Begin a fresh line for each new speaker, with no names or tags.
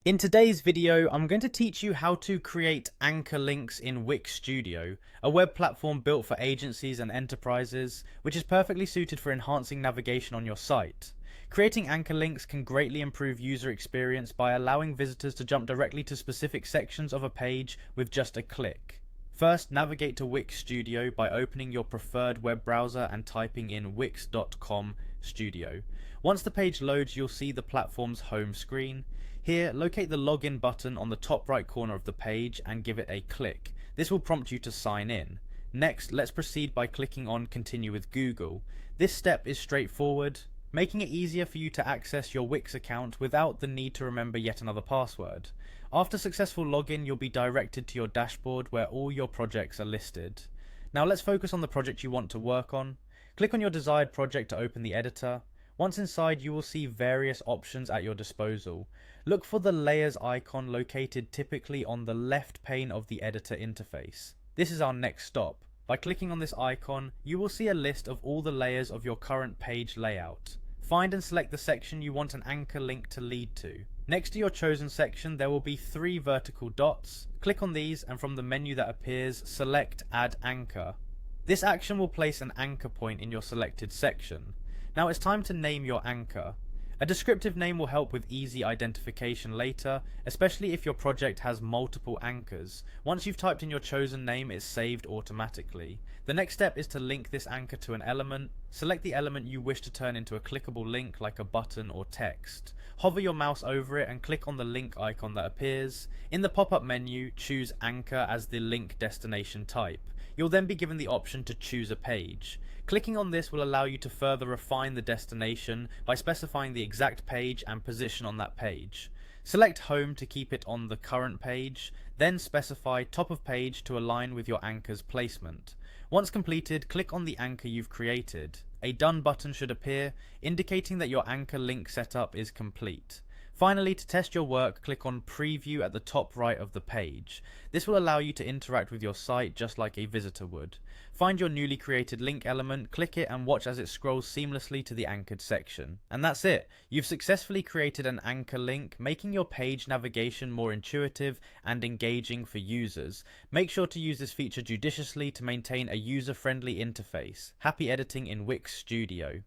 In today's video, I'm going to teach you how to create anchor links in Wix Studio, a web platform built for agencies and enterprises, which is perfectly suited for enhancing navigation on your site. Creating anchor links can greatly improve user experience by allowing visitors to jump directly to specific sections of a page with just a click. First, navigate to Wix Studio by opening your preferred web browser and typing in wix.com studio. Once the page loads, you'll see the platform's home screen. Here, locate the login button on the top right corner of the page and give it a click. This will prompt you to sign in. Next, let's proceed by clicking on Continue with Google. This step is straightforward, making it easier for you to access your Wix account without the need to remember yet another password. After successful login, you'll be directed to your dashboard where all your projects are listed. Now let's focus on the project you want to work on. Click on your desired project to open the editor. Once inside, you will see various options at your disposal. Look for the layers icon located typically on the left pane of the editor interface. This is our next stop. By clicking on this icon, you will see a list of all the layers of your current page layout. Find and select the section you want an anchor link to lead to. Next to your chosen section, there will be 3 vertical dots. Click on these and from the menu that appears, select Add Anchor. This action will place an anchor point in your selected section. Now it's time to name your anchor. A descriptive name will help with easy identification later, especially if your project has multiple anchors. Once you've typed in your chosen name, it's saved automatically. The next step is to link this anchor to an element. Select the element you wish to turn into a clickable link like a button or text. Hover your mouse over it and click on the link icon that appears. In the pop-up menu, choose Anchor as the link destination type. You'll then be given the option to choose a page. Clicking on this will allow you to further refine the destination by specifying the exact page and position on that page. Select Home to keep it on the current page, then specify Top of Page to align with your anchor's placement. Once completed, click on the anchor you've created. A Done button should appear, indicating that your anchor link setup is complete. Finally, to test your work, click on Preview at the top right of the page. This will allow you to interact with your site just like a visitor would. Find your newly created link element, click it and watch as it scrolls seamlessly to the anchored section. And that's it! You've successfully created an anchor link, making your page navigation more intuitive and engaging for users. Make sure to use this feature judiciously to maintain a user-friendly interface. Happy editing in Wix Studio.